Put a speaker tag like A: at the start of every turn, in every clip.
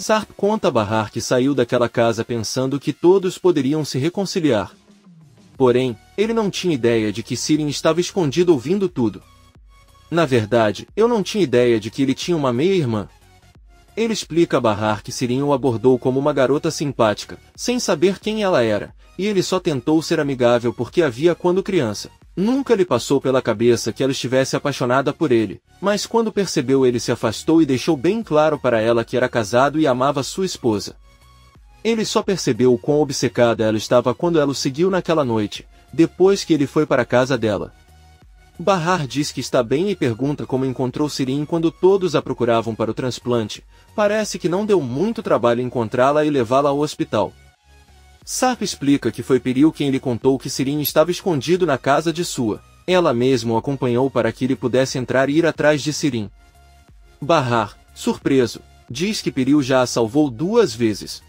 A: Sarp conta a Bahar que saiu daquela casa pensando que todos poderiam se reconciliar. Porém, ele não tinha ideia de que Sirin estava escondido ouvindo tudo. Na verdade, eu não tinha ideia de que ele tinha uma meia-irmã. Ele explica a Bahar que Sirin o abordou como uma garota simpática, sem saber quem ela era, e ele só tentou ser amigável porque a via quando criança. Nunca lhe passou pela cabeça que ela estivesse apaixonada por ele, mas quando percebeu ele se afastou e deixou bem claro para ela que era casado e amava sua esposa. Ele só percebeu o quão obcecada ela estava quando ela o seguiu naquela noite, depois que ele foi para a casa dela. Bahar diz que está bem e pergunta como encontrou Sirin quando todos a procuravam para o transplante. Parece que não deu muito trabalho encontrá-la e levá-la ao hospital. Sarp explica que foi Piril quem lhe contou que Sirin estava escondido na casa de sua. Ela mesma o acompanhou para que ele pudesse entrar e ir atrás de Sirin. Bahar, surpreso, diz que Piril já a salvou 2 vezes.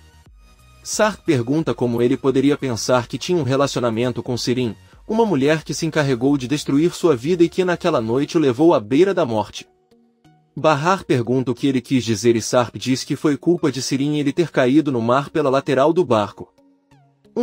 A: Sarp pergunta como ele poderia pensar que tinha um relacionamento com Sirin, uma mulher que se encarregou de destruir sua vida e que naquela noite o levou à beira da morte. Bahar pergunta o que ele quis dizer e Sarp diz que foi culpa de Sirin ele ter caído no mar pela lateral do barco.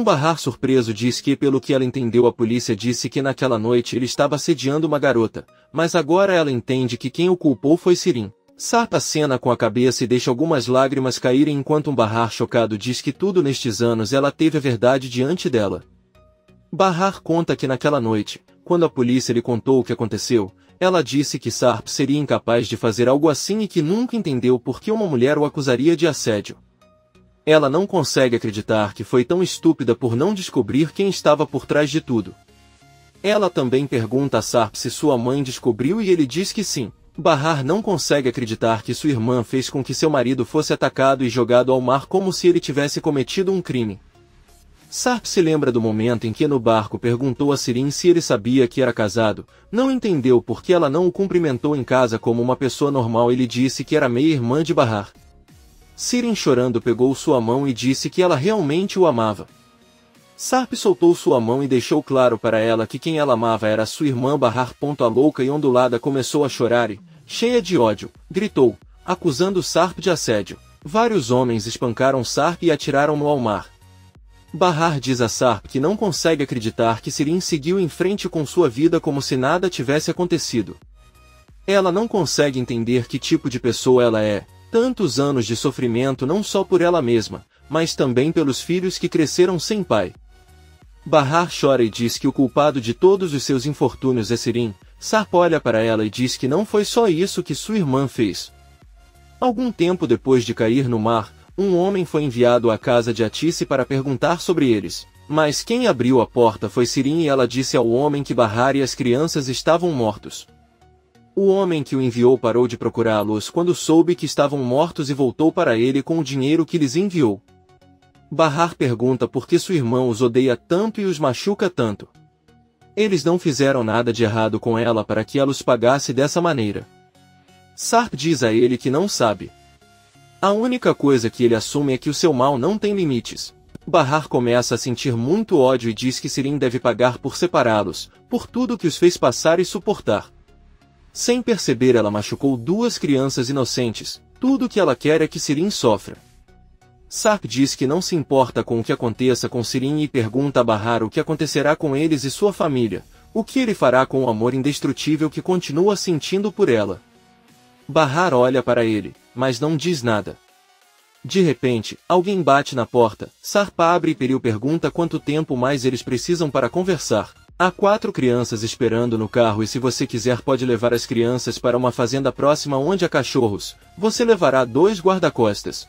A: Bahar surpreso diz que pelo que ela entendeu a polícia disse que naquela noite ele estava assediando uma garota, mas agora ela entende que quem o culpou foi Sirin. Sarp acena com a cabeça e deixa algumas lágrimas caírem enquanto Bahar chocado diz que tudo nestes anos ela teve a verdade diante dela. Bahar conta que naquela noite, quando a polícia lhe contou o que aconteceu, ela disse que Sarp seria incapaz de fazer algo assim e que nunca entendeu por que uma mulher o acusaria de assédio. Ela não consegue acreditar que foi tão estúpida por não descobrir quem estava por trás de tudo. Ela também pergunta a Sarp se sua mãe descobriu e ele diz que sim. Bahar não consegue acreditar que sua irmã fez com que seu marido fosse atacado e jogado ao mar como se ele tivesse cometido um crime. Sarp se lembra do momento em que no barco perguntou a Sirin se ele sabia que era casado, não entendeu por que ela não o cumprimentou em casa como uma pessoa normal e lhe disse que era meia-irmã de Bahar. Sirin chorando pegou sua mão e disse que ela realmente o amava. Sarp soltou sua mão e deixou claro para ela que quem ela amava era sua irmã Bahar. A louca e ondulada começou a chorar e, cheia de ódio, gritou, acusando Sarp de assédio. Vários homens espancaram Sarp e atiraram-no ao mar. Bahar diz a Sarp que não consegue acreditar que Sirin seguiu em frente com sua vida como se nada tivesse acontecido. Ela não consegue entender que tipo de pessoa ela é. Tantos anos de sofrimento não só por ela mesma, mas também pelos filhos que cresceram sem pai. Bahar chora e diz que o culpado de todos os seus infortúnios é Sirin. Sarp olha para ela e diz que não foi só isso que sua irmã fez. Algum tempo depois de cair no mar, um homem foi enviado à casa de Atice para perguntar sobre eles. Mas quem abriu a porta foi Sirin e ela disse ao homem que Bahar e as crianças estavam mortos. O homem que o enviou parou de procurá-los quando soube que estavam mortos e voltou para ele com o dinheiro que lhes enviou. Bahar pergunta por que sua irmã os odeia tanto e os machuca tanto. Eles não fizeram nada de errado com ela para que ela os pagasse dessa maneira. Sarp diz a ele que não sabe. A única coisa que ele assume é que o seu mal não tem limites. Bahar começa a sentir muito ódio e diz que Sirin deve pagar por separá-los, por tudo que os fez passar e suportar. Sem perceber, ela machucou 2 crianças inocentes. Tudo o que ela quer é que Sirin sofra. Sarp diz que não se importa com o que aconteça com Sirin e pergunta a Bahar o que acontecerá com eles e sua família, o que ele fará com o amor indestrutível que continua sentindo por ela. Bahar olha para ele, mas não diz nada. De repente, alguém bate na porta. Sarp abre e Piril pergunta quanto tempo mais eles precisam para conversar. Há 4 crianças esperando no carro e se você quiser pode levar as crianças para uma fazenda próxima onde há cachorros. Você levará 2 guarda-costas.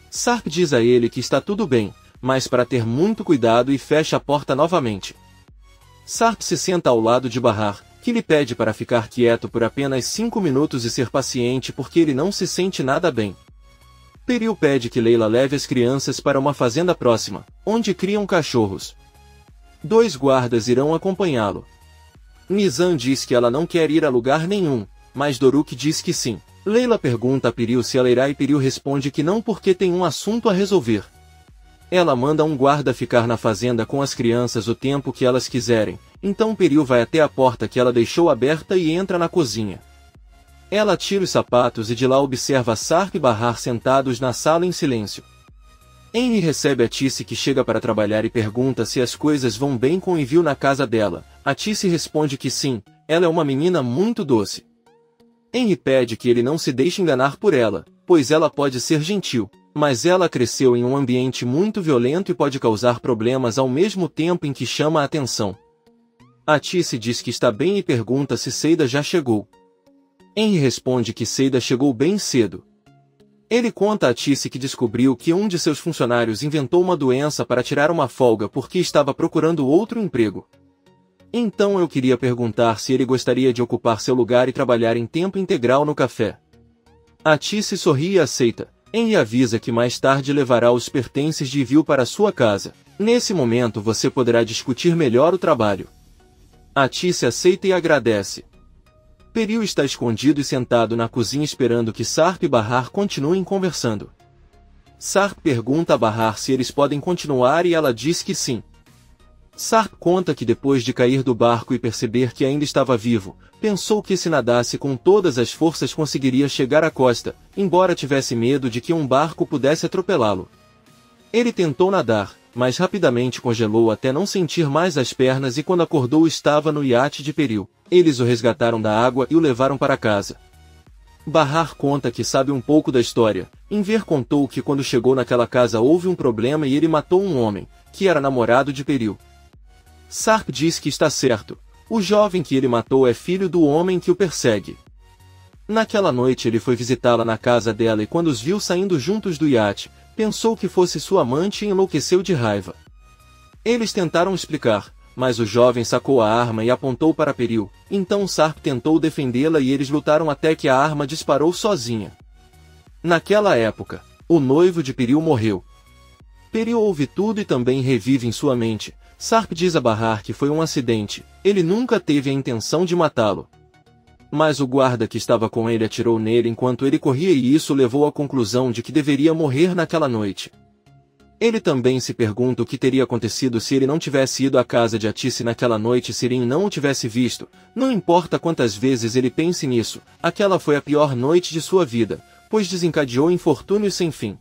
A: Sarp diz a ele que está tudo bem, mas para ter muito cuidado e fecha a porta novamente. Sarp se senta ao lado de Bahar, que lhe pede para ficar quieto por apenas 5 minutos e ser paciente porque ele não se sente nada bem. Piril pede que Leila leve as crianças para uma fazenda próxima, onde criam cachorros. 2 guardas irão acompanhá-lo. Nizam diz que ela não quer ir a lugar nenhum, mas Doruk diz que sim. Leila pergunta a Piril se ela irá e Piril responde que não porque tem um assunto a resolver. Ela manda um guarda ficar na fazenda com as crianças o tempo que elas quiserem, então Piril vai até a porta que ela deixou aberta e entra na cozinha. Ela tira os sapatos e de lá observa Sarp e Bahar sentados na sala em silêncio. Henry recebe a Tissy que chega para trabalhar e pergunta se as coisas vão bem com o envio na casa dela. A Tissy responde que sim, ela é uma menina muito doce. Henry pede que ele não se deixe enganar por ela, pois ela pode ser gentil, mas ela cresceu em um ambiente muito violento e pode causar problemas ao mesmo tempo em que chama a atenção. A Tissy diz que está bem e pergunta se Seida já chegou. Henry responde que Seida chegou bem cedo. Ele conta a Tissy que descobriu que um de seus funcionários inventou uma doença para tirar uma folga porque estava procurando outro emprego. Então eu queria perguntar se ele gostaria de ocupar seu lugar e trabalhar em tempo integral no café. A Tissy sorri e aceita. Henry avisa que mais tarde levará os pertences de Vil para sua casa. Nesse momento você poderá discutir melhor o trabalho. A Tissy aceita e agradece. Peril está escondido e sentado na cozinha esperando que Sarp e Bahar continuem conversando. Sarp pergunta a Bahar se eles podem continuar e ela diz que sim. Sarp conta que depois de cair do barco e perceber que ainda estava vivo, pensou que se nadasse com todas as forças conseguiria chegar à costa, embora tivesse medo de que um barco pudesse atropelá-lo. Ele tentou nadar, mas rapidamente congelou até não sentir mais as pernas e quando acordou estava no iate de Peril. Eles o resgataram da água e o levaram para casa. Bahar conta que sabe um pouco da história. Enver contou que quando chegou naquela casa houve um problema e ele matou um homem, que era namorado de Peril. Sarp diz que está certo. O jovem que ele matou é filho do homem que o persegue. Naquela noite ele foi visitá-la na casa dela e quando os viu saindo juntos do iate, pensou que fosse sua amante e enlouqueceu de raiva. Eles tentaram explicar, mas o jovem sacou a arma e apontou para Peril, então Sarp tentou defendê-la e eles lutaram até que a arma disparou sozinha. Naquela época, o noivo de Peril morreu. Peril ouve tudo e também revive em sua mente. Sarp diz a Bahar que foi um acidente, ele nunca teve a intenção de matá-lo. Mas o guarda que estava com ele atirou nele enquanto ele corria e isso levou à conclusão de que deveria morrer naquela noite. Ele também se pergunta o que teria acontecido se ele não tivesse ido à casa de Tissy naquela noite e Sirin não o tivesse visto. Não importa quantas vezes ele pense nisso, aquela foi a pior noite de sua vida, pois desencadeou infortúnios sem fim.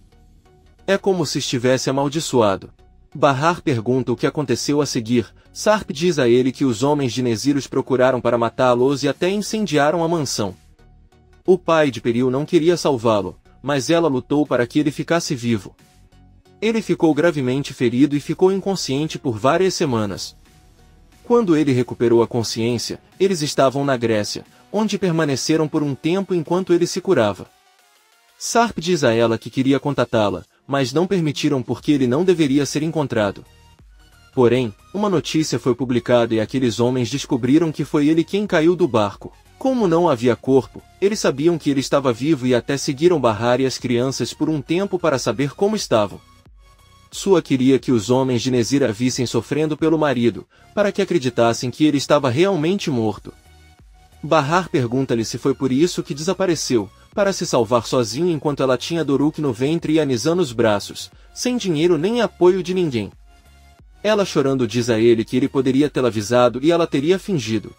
A: É como se estivesse amaldiçoado. Bahar pergunta o que aconteceu a seguir. Sarp diz a ele que os homens de Nezir os procuraram para matá-los e até incendiaram a mansão. O pai de Peril não queria salvá-lo, mas ela lutou para que ele ficasse vivo. Ele ficou gravemente ferido e ficou inconsciente por várias semanas. Quando ele recuperou a consciência, eles estavam na Grécia, onde permaneceram por um tempo enquanto ele se curava. Sarp diz a ela que queria contatá-la, mas não permitiram porque ele não deveria ser encontrado. Porém, uma notícia foi publicada e aqueles homens descobriram que foi ele quem caiu do barco. Como não havia corpo, eles sabiam que ele estava vivo e até seguiram Bahar e as crianças por um tempo para saber como estavam. Sua queria que os homens de Nezir a vissem sofrendo pelo marido, para que acreditassem que ele estava realmente morto. Bahar pergunta-lhe se foi por isso que desapareceu, para se salvar sozinho enquanto ela tinha Doruk no ventre e Anizan nos braços, sem dinheiro nem apoio de ninguém. Ela chorando diz a ele que ele poderia tê-la avisado e ela teria fingido.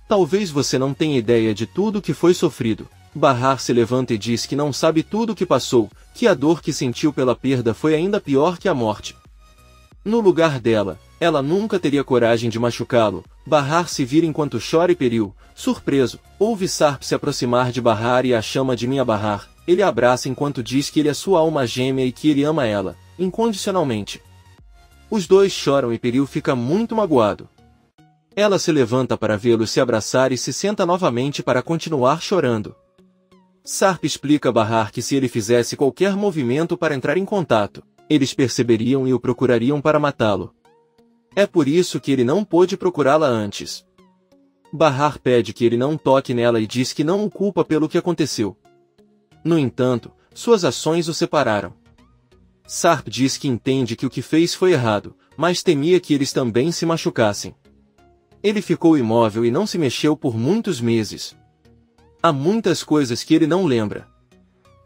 A: Talvez você não tenha ideia de tudo o que foi sofrido. Bahar se levanta e diz que não sabe tudo o que passou, que a dor que sentiu pela perda foi ainda pior que a morte. No lugar dela, ela nunca teria coragem de machucá-lo. Bahar se vira enquanto chora e Peril, surpreso, ouve Sarp se aproximar de Bahar e a chama de minha Bahar. Ele a abraça enquanto diz que ele é sua alma gêmea e que ele ama ela, incondicionalmente. Os dois choram e Peril fica muito magoado. Ela se levanta para vê-lo se abraçar e se senta novamente para continuar chorando. Sarp explica a Bahar que se ele fizesse qualquer movimento para entrar em contato, eles perceberiam e o procurariam para matá-lo. É por isso que ele não pôde procurá-la antes. Bahar pede que ele não toque nela e diz que não o culpa pelo que aconteceu. No entanto, suas ações o separaram. Sarp diz que entende que o que fez foi errado, mas temia que eles também se machucassem. Ele ficou imóvel e não se mexeu por muitos meses. Há muitas coisas que ele não lembra.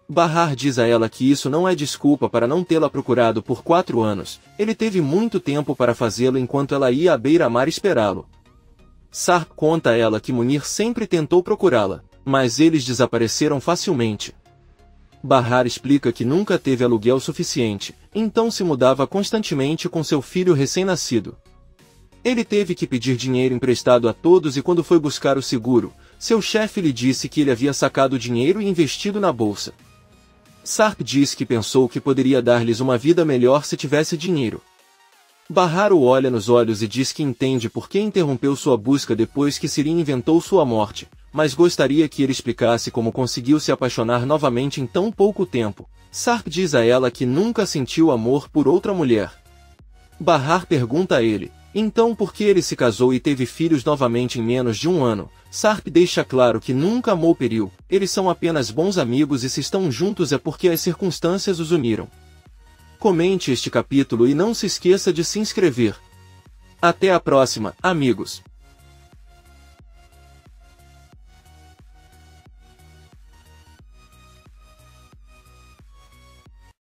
A: Bahar diz a ela que isso não é desculpa para não tê-la procurado por 4 anos, ele teve muito tempo para fazê-lo enquanto ela ia à beira-mar esperá-lo. Sarp conta a ela que Munir sempre tentou procurá-la, mas eles desapareceram facilmente. Bahar explica que nunca teve aluguel suficiente, então se mudava constantemente com seu filho recém-nascido. Ele teve que pedir dinheiro emprestado a todos e quando foi buscar o seguro, seu chefe lhe disse que ele havia sacado o dinheiro e investido na bolsa. Sarp diz que pensou que poderia dar-lhes uma vida melhor se tivesse dinheiro. Bahar o olha nos olhos e diz que entende por que interrompeu sua busca depois que Sirin inventou sua morte, mas gostaria que ele explicasse como conseguiu se apaixonar novamente em tão pouco tempo. Sarp diz a ela que nunca sentiu amor por outra mulher. Bahar pergunta a ele, então por que ele se casou e teve filhos novamente em menos de um ano? Sarp deixa claro que nunca amou Peril, eles são apenas bons amigos e se estão juntos é porque as circunstâncias os uniram. Comente este capítulo e não se esqueça de se inscrever. Até a próxima, amigos!